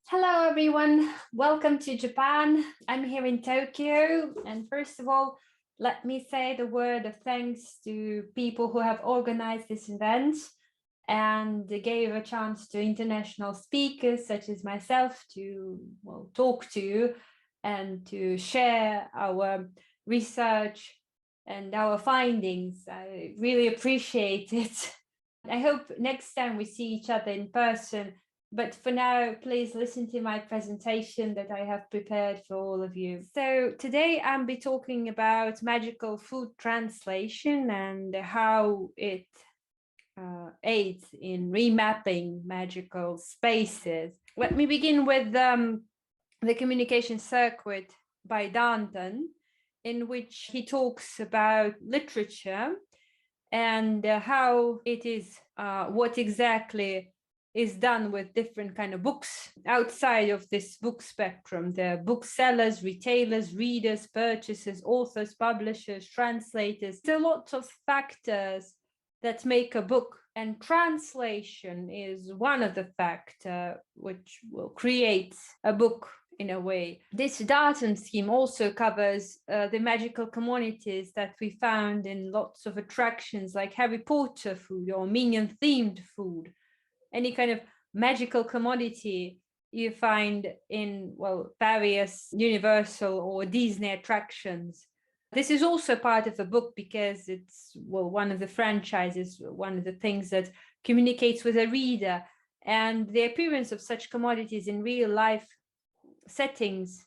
Hello, everyone. Welcome to Japan. I'm here in Tokyo. And first of all, let me say the word of thanks to people who have organized this event and gave a chance to international speakers such as myself to talk to and to share our research and our findings. I really appreciate it. I hope next time we see each other in person. But for now, please listen to my presentation that I have prepared for all of you. So today I'll be talking about magical food translation and how it aids in remapping magical spaces. Let me begin with the communication circuit by Danton, in which he talks about literature and how it is, what exactly is done with different kind of books outside of this book spectrum. There are booksellers, retailers, readers, purchasers, authors, publishers, translators. There are lots of factors that make a book, and translation is one of the factors which will create a book in a way. This Darton scheme also covers the magical commodities that we found in lots of attractions like Harry Potter food or Minion themed food. Any kind of magical commodity you find in, various Universal or Disney attractions. This is also part of the book because it's, one of the franchises, one of the things that communicates with a reader. And the appearance of such commodities in real life settings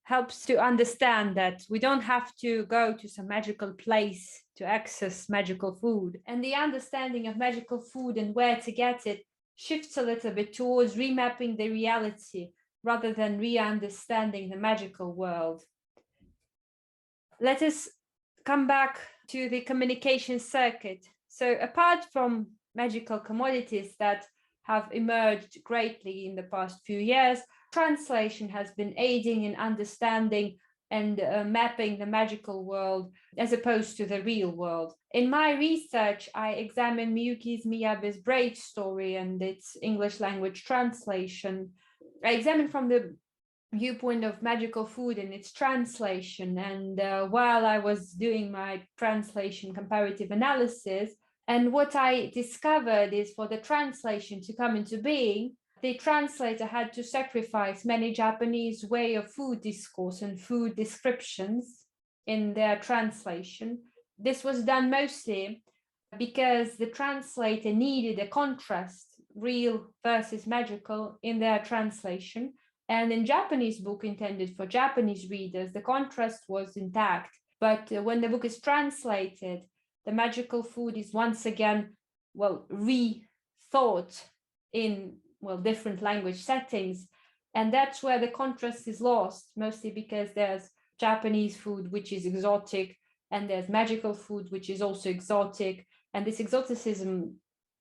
helps to understand that we don't have to go to some magical place to access magical food. And the understanding of magical food and where to get it shifts a little bit towards remapping the reality rather than re-understanding the magical world. Let us come back to the communication circuit. So apart from magical commodities that have emerged greatly in the past few years, translation has been aiding in understanding and mapping the magical world as opposed to the real world. In my research, I examined Miyuki Miyabe's Brave story and its English language translation. I examined from the viewpoint of magical food and its translation. And while I was doing my translation comparative analysis, and what I discovered is for the translation to come into being, the translator had to sacrifice many Japanese way of food discourse and food descriptions in their translation. This was done mostly because the translator needed a contrast, real versus magical, in their translation. And in Japanese book intended for Japanese readers, the contrast was intact. But when the book is translated, the magical food is once again, rethought in different language settings. And that's where the contrast is lost, mostly because there's Japanese food, which is exotic, and there's magical food, which is also exotic. And this exoticism,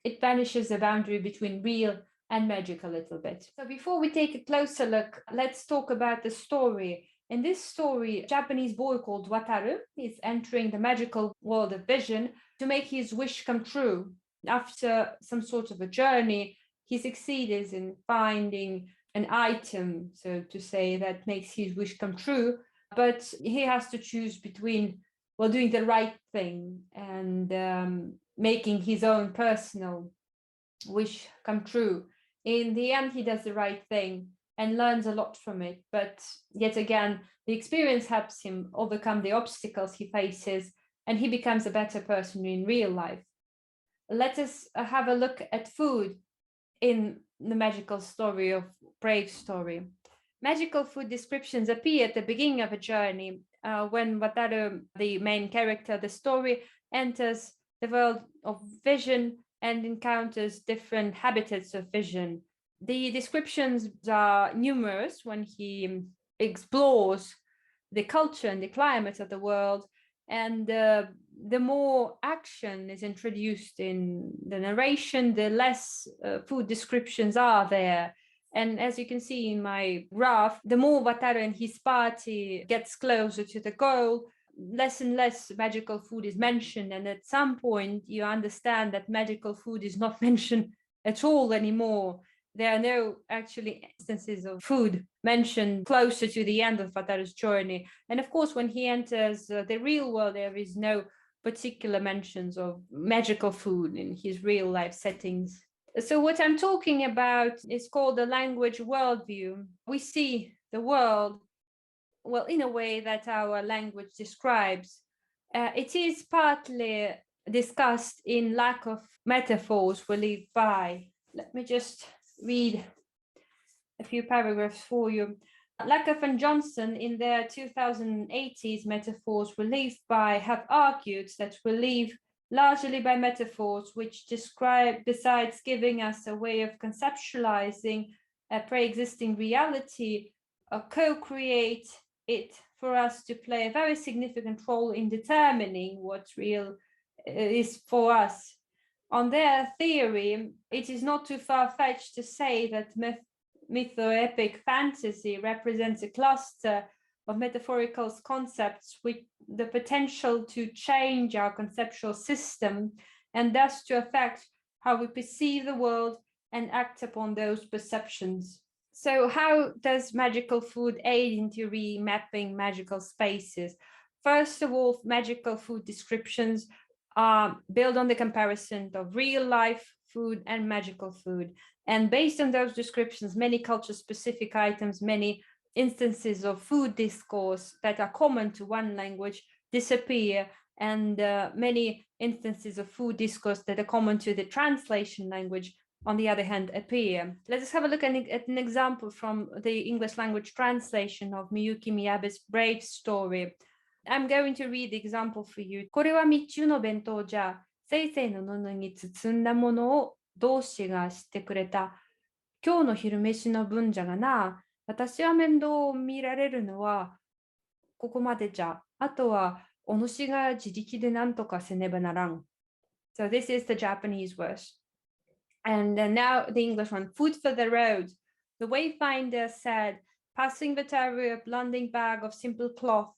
it vanishes the boundary between real and magic a little bit. So before we take a closer look, let's talk about the story. In this story, a Japanese boy called Wataru is entering the magical world of vision to make his wish come true. After some sort of a journey, he succeeds in finding an item, so to say, that makes his wish come true, but he has to choose between, doing the right thing and making his own personal wish come true. In the end, he does the right thing and learns a lot from it, but yet again, the experience helps him overcome the obstacles he faces, and he becomes a better person in real life. Let us have a look at food in the magical story of Brave story. Magical food descriptions appear at the beginning of a journey when Wataru, the main character of the story, enters the world of vision and encounters different habitats of vision. The descriptions are numerous when he explores the culture and the climate of the world, and the more action is introduced in the narration, the less food descriptions are there. And as you can see in my graph, the more Wataru and his party gets closer to the goal, less and less magical food is mentioned. And at some point, you understand that magical food is not mentioned at all anymore. there are no actually instances of food mentioned closer to the end of Wataru's journey. And of course, when he enters the real world, there is no particular mentions of magical food in his real life settings. So what I'm talking about is called the language worldview. We see the world, well, in a way that our language describes. It is partly discussed in lack of metaphors we live by. Let me just read a few paragraphs for you. Lakoff and Johnson, in their 2080s metaphors we live by, have argued that we live largely by metaphors which describe, besides giving us a way of conceptualizing a pre-existing reality, co-create it for us to play a very significant role in determining what real is for us. On their theory, it is not too far-fetched to say that mytho-epic fantasy represents a cluster of metaphorical concepts with the potential to change our conceptual system and thus to affect how we perceive the world and act upon those perceptions. So how does magical food aid into remapping magical spaces? First of all, magical food descriptions build on the comparison of real life food and magical food. And based on those descriptions, many culture-specific items, many instances of food discourse that are common to one language disappear, and many instances of food discourse that are common to the translation language, on the other hand, appear. Let us have a look at an example from the English language translation of Miyuki Miyabe's Brave Story. I'm going to read the example for you. これは日中の弁当じゃ、せいせいの布に包んだものを同志がしてくれた。今日の昼飯の分じゃがな、私は面倒を見られるのはここまでじゃ。あとはお主が自力で何とかせねばならん。So this is the Japanese verse. And now the English one. Food for the road. The wayfinder said, passing the terrier a blundering bag of simple cloth.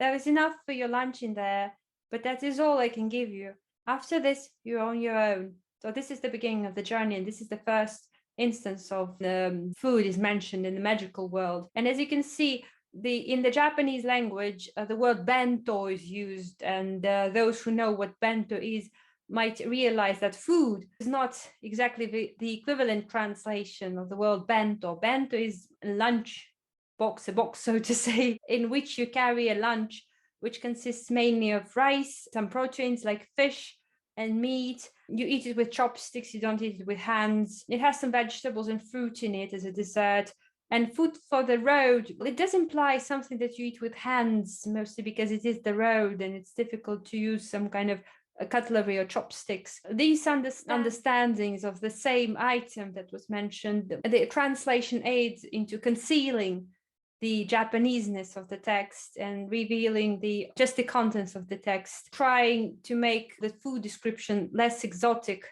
There is enough for your lunch in there, but that is all I can give you. After this, you're on your own. So this is the beginning of the journey, and this is the first instance of the food is mentioned in the magical world. And as you can see, in the Japanese language, the word bento is used, and those who know what bento is might realize that food is not exactly the equivalent translation of the word bento. Bento is lunch box, a box, so to say, in which you carry a lunch, which consists mainly of rice, some proteins like fish and meat. You eat it with chopsticks, you don't eat it with hands. It has some vegetables and fruit in it as a dessert. And food for the road, it does imply something that you eat with hands, mostly because it is the road and it's difficult to use some kind of cutlery or chopsticks. These understandings of the same item that was mentioned, the translation aids into concealing the Japaneseness of the text and revealing just the contents of the text, trying to make the food description less exotic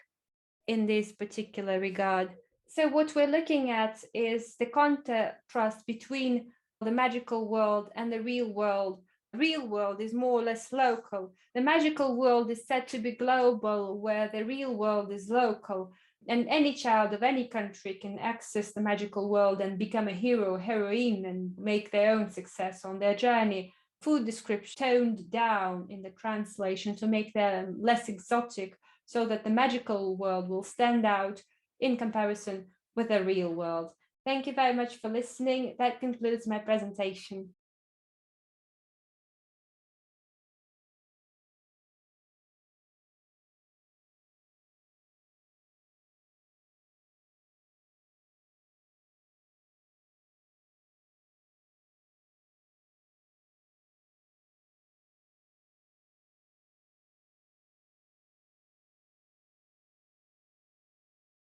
in this particular regard. So what we're looking at is the contrast between the magical world and the real world. Real world is more or less local. The magical world is said to be global, where the real world is local. And any child of any country can access the magical world and become a hero or heroine and make their own success on their journey. Food description toned down in the translation to make them less exotic, so that the magical world will stand out in comparison with the real world. Thank you very much for listening. That concludes my presentation.